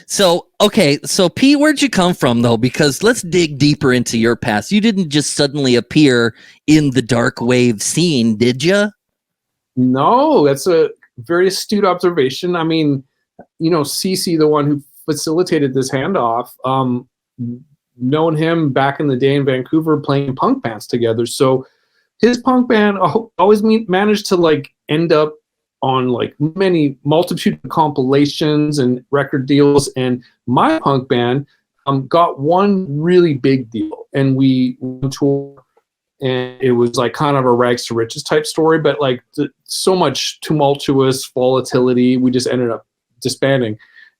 So, okay, so Pete, where'd you come from though? Because let's dig deeper into your past. You didn't just suddenly appear in the dark wave scene, did you? No, that's a very astute observation. I mean, Cece, the one who facilitated this handoff, known him back in the day in Vancouver playing punk bands together. So his punk band always managed to like end up on like many multitude of compilations and record deals. And my punk band got one really big deal, and we went tour, and it was like kind of a rags to riches type story, but like so much tumultuous volatility, we just ended up disbanding.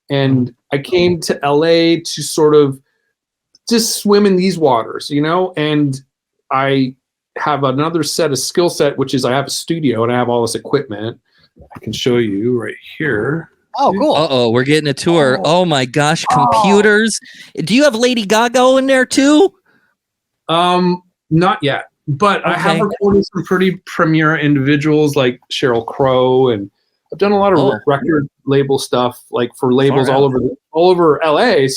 And I came to LA to sort of just swim in these waters, and I have another set of skill set, which is I have a studio and I have all this equipment. I can show you right here. Oh, cool. Uh-oh, we're getting a tour. Oh my gosh, computers. Do you have Lady Gaga in there too? Not yet, but okay. I have recorded some pretty premier individuals like Sheryl Crow, and I've done a lot of record label stuff, like for labels all over LA.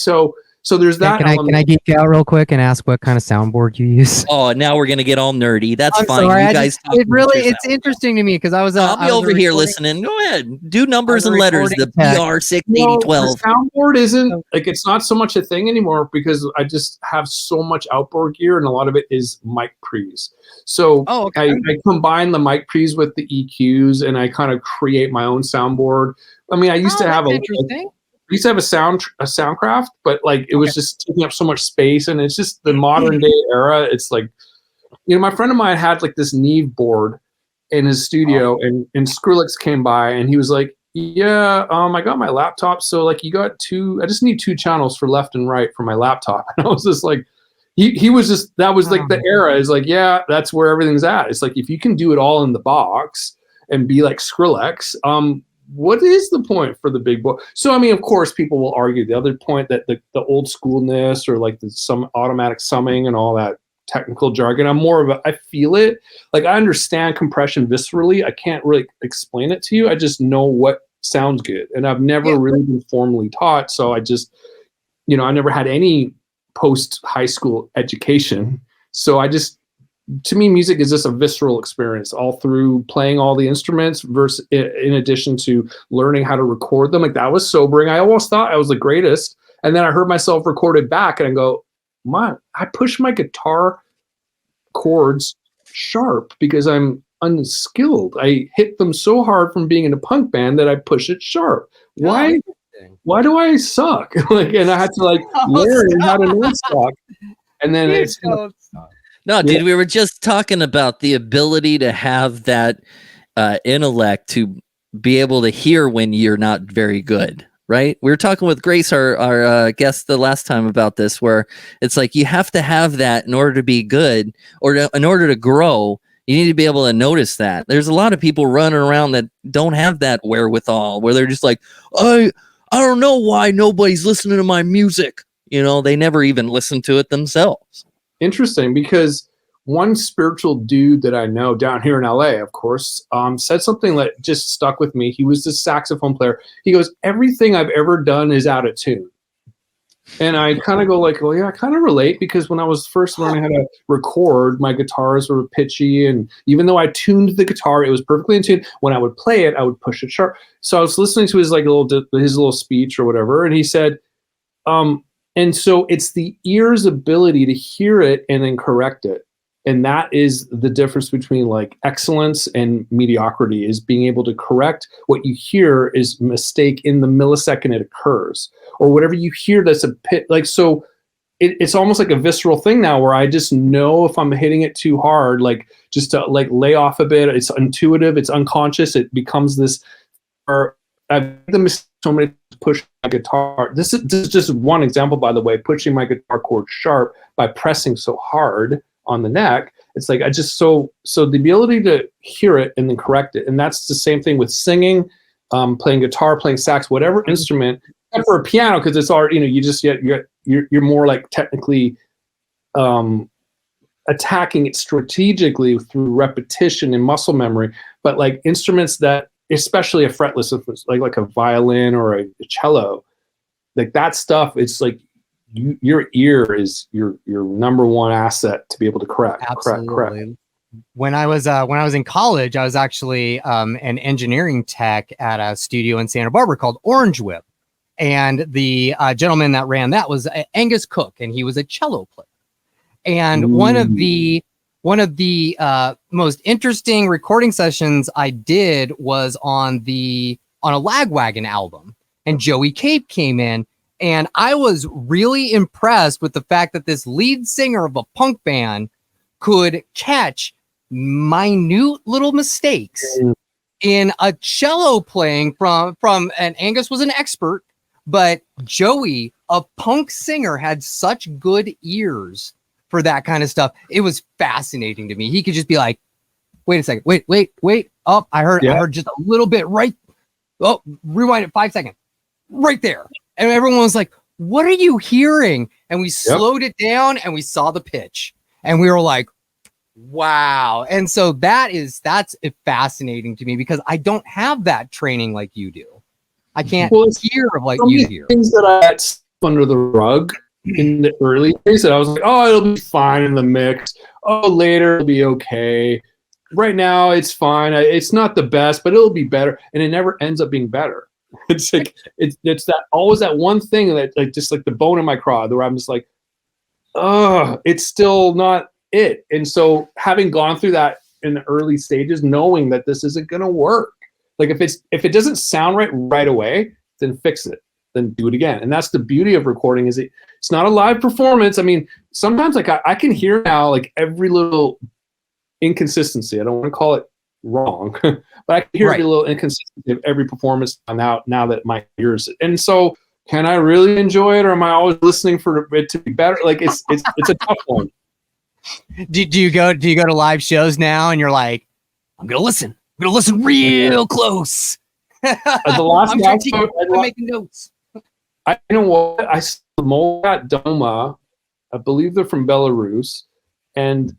So there's that. Can I geek out real quick and ask what kind of soundboard you use? Oh, now we're gonna get all nerdy. That's fine. Sorry, you guys. It's interesting to me because I was. I'll be over here listening. Go ahead. Do numbers and letters. The BR68012. The soundboard isn't like, it's not so much a thing anymore because I just have so much outboard gear, and a lot of it is mic pre's. So I combine the mic pre's with the EQs, and I kind of create my own soundboard. I mean, I used to have I used to have a Soundcraft, but like it was just taking up so much space, and it's just the modern day era. It's like, my friend of mine had like this Neve board in his studio, and Skrillex came by, and he was like, "Yeah, I got my laptop, so like you got I just need 2 channels for left and right for my laptop." And I was just like, he was just, that was like the era. Is like, yeah, that's where everything's at. It's like if you can do it all in the box and be like Skrillex, what is the point for the big boy? So, I mean, of course, people will argue the other point that the old schoolness or like some automatic summing and all that technical jargon. I'm more of I feel it. Like I understand compression viscerally. I can't really explain it to you. I just know what sounds good. And I've never really been formally taught. So I just, I never had any post high school education. So to me, music is just a visceral experience all through playing all the instruments versus in addition to learning how to record them. Like that was sobering. I almost thought I was the greatest. And then I heard myself recorded back and I go, man, I push my guitar chords sharp because I'm unskilled. I hit them so hard from being in a punk band that I push it sharp. Why do I suck? And I had to learn how to non-suck. And then it's no, dude, we were just talking about the ability to have that intellect to be able to hear when you're not very good, right? We were talking with Grace, our guest, the last time about this, where it's like you have to have that in order to be good, or in order to grow. You need to be able to notice that. There's a lot of people running around that don't have that wherewithal, where they're just like, I don't know why nobody's listening to my music. They never even listen to it themselves. Interesting, because one spiritual dude that I know down here in LA, of course, said something that just stuck with me. He was this saxophone player. He goes, everything I've ever done is out of tune. And I kind of go like, well, yeah, I kind of relate, because when I was first learning how to record, my guitars were pitchy. And even though I tuned the guitar, it was perfectly in tune. When I would play it, I would push it sharp. So I was listening to his little speech or whatever. And he said, and so it's the ear's ability to hear it and then correct it. And that is the difference between like excellence and mediocrity, is being able to correct what you hear is mistake in the millisecond it occurs, or whatever you hear that's a pit. So it's almost like a visceral thing now, where I just know if I'm hitting it too hard, like just to lay off a bit. It's intuitive, it's unconscious. It becomes this, or I've made the mistake so many push my guitar. This is just one example, by the way, pushing my guitar cord sharp by pressing so hard on the neck. It's like I just so the ability to hear it and then correct it. And that's the same thing with singing, playing guitar, playing sax, whatever instrument, except for a piano, because it's already, you're more like technically attacking it strategically through repetition and muscle memory. But like instruments that, especially a fretless, like a violin or a cello, like that stuff. It's like your ear is your number one asset to be able to correct. Absolutely. When I was in college, I was actually an engineering tech at a studio in Santa Barbara called Orange Whip, and the gentleman that ran that was Angus Cook, and he was a cello player. And one of the most interesting recording sessions I did was on a Lagwagon album, and Joey Cape came in, and I was really impressed with the fact that this lead singer of a punk band could catch minute little mistakes in a cello playing from and Angus was an expert, but Joey, a punk singer, had such good ears for that kind of stuff. It was fascinating to me. He could just be like, wait a second, wait. Oh, I heard just a little bit right. Oh, rewind it 5 seconds. Right there. And everyone was like, what are you hearing? And we slowed it down and we saw the pitch. And we were like, wow. And so that's fascinating to me because I don't have that training like you do. I can't hear like you hear. Things that I had under the rug in the early days that I was like, oh, it'll be fine in the mix. Oh, later it'll be okay. Right now it's fine. It's not the best, but it'll be better. And it never ends up being better. It's like it's that always that one thing that like just like the bone in my craw where I'm just like, oh, it's still not it. And so having gone through that in the early stages, knowing that this isn't gonna work. Like if it doesn't sound right away, then fix it. Then do it again. And that's the beauty of recording is it's not a live performance. I mean, sometimes like I can hear now like every little inconsistency. I don't want to call it wrong, but I can hear every little inconsistency of every performance now that my ears. And so can I really enjoy it or am I always listening for it to be better? Like it's a tough one. Do you go to live shows now and you're like, I'm gonna listen real close. The last I'm making notes. I know what I saw Molat Doma, I believe they're from Belarus, and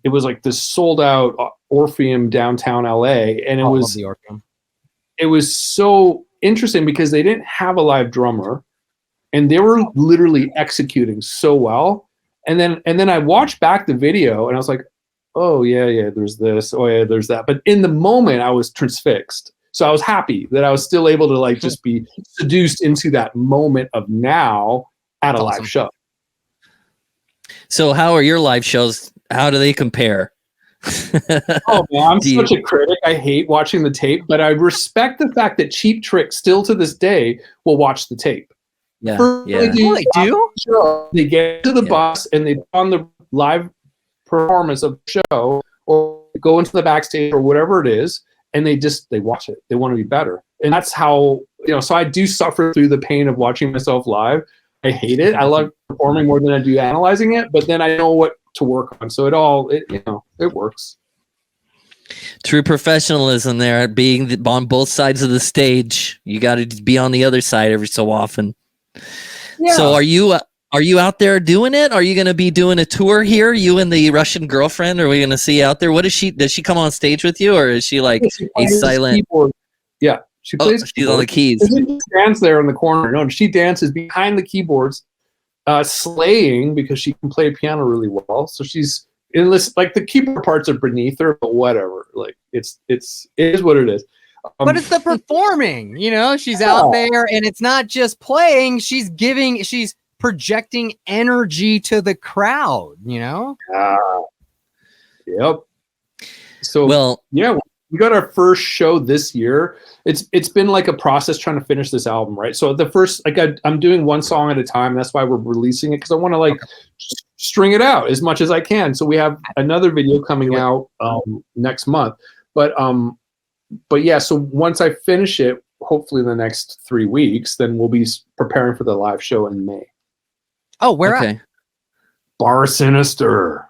it was like this sold out Orpheum downtown LA, and it was so interesting because they didn't have a live drummer, and they were literally executing so well. And then I watched back the video, and I was like, oh yeah, there's this, oh yeah, there's that. But in the moment, I was transfixed. So I was happy that I was still able to like just be seduced into that moment of now at a live show. So how are your live shows? How do they compare? Oh man, I'm such a critic. I hate watching the tape, but I respect the fact that Cheap Trick still to this day will watch the tape. Yeah. They do? They get to the bus and they put on the live performance of the show or go into the backstage or whatever it is. And they watch it. They want to be better. And that's how, so I do suffer through the pain of watching myself live. I hate it. I love performing more than I do analyzing it, but then I know what to work on. So it works. True professionalism there, being on both sides of the stage. You got to be on the other side every so often. Yeah. So are you out there doing it? Are you going to be doing a tour here? You and the Russian girlfriend? Are we going to see you out there? Does she come on stage with you, or is she like a silent? Keyboard. Yeah, she plays. She's on the keys. She stands there in the corner. No, she dances behind the keyboards, slaying because she can play piano really well. So she's in this. Like the keyboard parts are beneath her, but whatever. Like it is what it is. But it's the performing. She's out there, and it's not just playing. She's projecting energy to the crowd, Yep. So we got our first show this year. It's been like a process trying to finish this album, right? So the first, I'm doing one song at a time. That's why we're releasing it because I want to string it out as much as I can. So we have another video coming out next month. But yeah. So once I finish it, hopefully in the next 3 weeks, then we'll be preparing for the live show in May. Oh, where at? Bar Sinister.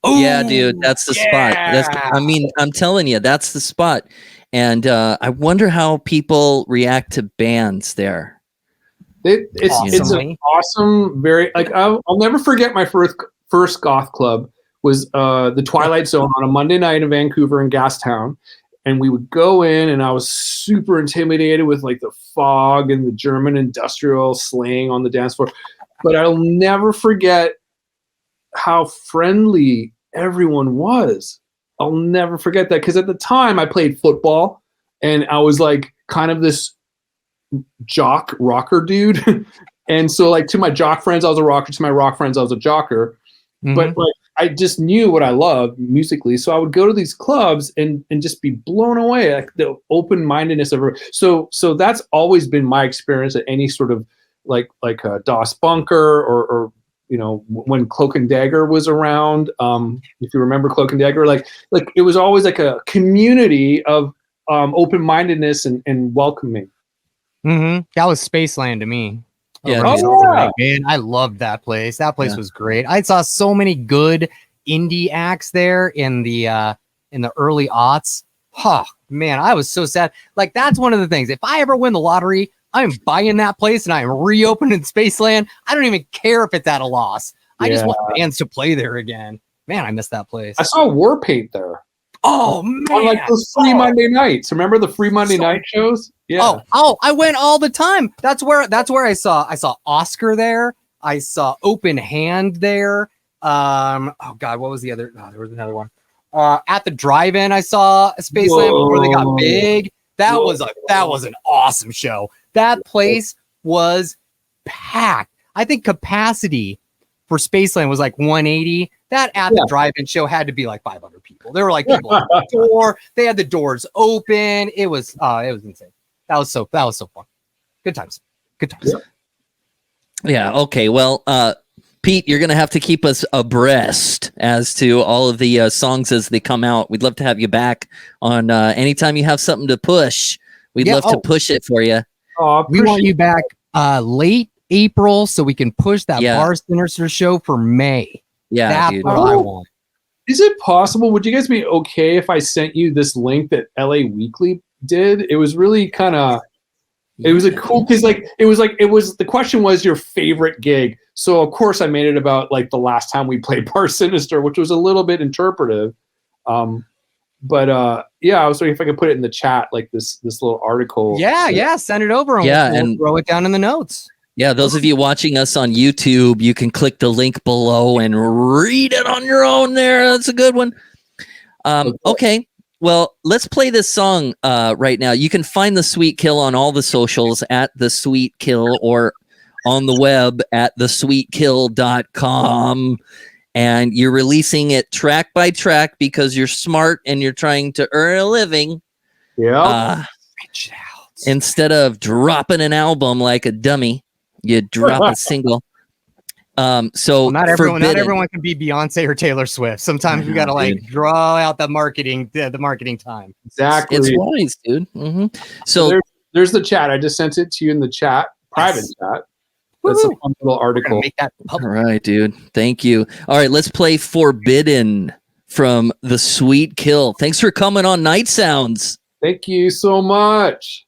Oh, yeah, dude, that's the spot. I'm telling you, that's the spot. And I wonder how people react to bands there. It's an awesome, very I'll never forget my first goth club was the Twilight Zone on a Monday night in Vancouver in Gastown. and we would go in, and I was super intimidated with like the fog and the German industrial slang on the dance floor. But I'll never forget how friendly everyone was. I'll never forget that, because at the time I played football and I was like kind of this jock rocker dude. And so like to my jock friends, I was a rocker. To my rock friends, I was a jocker. Mm-hmm. But like I just knew what I loved musically. So I would go to these clubs and just be blown away, like the open-mindedness of her. So that's always been my experience at any sort of like DOS Bunker or you know, when Cloak and Dagger was around, if you remember Cloak and Dagger, like it was always like a community of open-mindedness and welcoming. Mm-hmm. That was Spaceland to me. Yeah. Man, I loved that place. That place was great. I saw so many good indie acts there in the early aughts. Oh man, I was so sad. Like that's one of the things. If I ever win the lottery, I'm buying that place and I am reopening Spaceland. I don't even care if it's at a loss. I just want bands to play there again. Man, I miss that place. I saw Warpaint there. Oh man! On like those free Monday nights. Remember the free Monday night shows? Yeah. Oh, I went all the time. That's where I saw Oscar there. I saw Open Hand there. Oh God, what was the other? Oh, there was another one. At the drive-in, I saw Spaceland before they got big. That was an awesome show. That place was packed. I think capacity for Spaceland was like 180. That at the drive-in show had to be like 500 people. There were like people at the door. They had the doors open. It was insane. That was so fun. Good times. Yeah. Okay. Well, Pete, you're going to have to keep us abreast as to all of the songs as they come out. We'd love to have you back on anytime you have something to push. We'd love to push it for you. We want you back late April so we can push that Bar Sinister show for May. Yeah, that's dude. what I want. Is it possible? Would you guys be okay if I sent you this link that LA Weekly did? It was really kind of. It was a cool because the question was your favorite gig. So of course I made it about like the last time we played Bar Sinister, which was a little bit interpretive. But I was wondering if I could put it in the chat, like this little article. Yeah, send it over and we'll throw it down in the notes. Yeah, those of you watching us on YouTube, you can click the link below and read it on your own there. That's a good one. Okay. Well, let's play this song right now. You can find The Sweet Kill on all the socials at The Sweet Kill or on the web at thesweetkill.com. And you're releasing it track by track because you're smart and you're trying to earn a living. Yeah. Instead of dropping an album like a dummy, you drop a single. So not everyone can be Beyonce or Taylor Swift. Sometimes we gotta like draw out the marketing time. Exactly. It's wise, dude. Mm-hmm. So there's the chat. I just sent it to you in the chat, private chat. That's a fun little article. Make that all right, dude. Thank you. All right, let's play Forbidden from The Sweet Kill. Thanks for coming on Night Sounds. Thank you so much.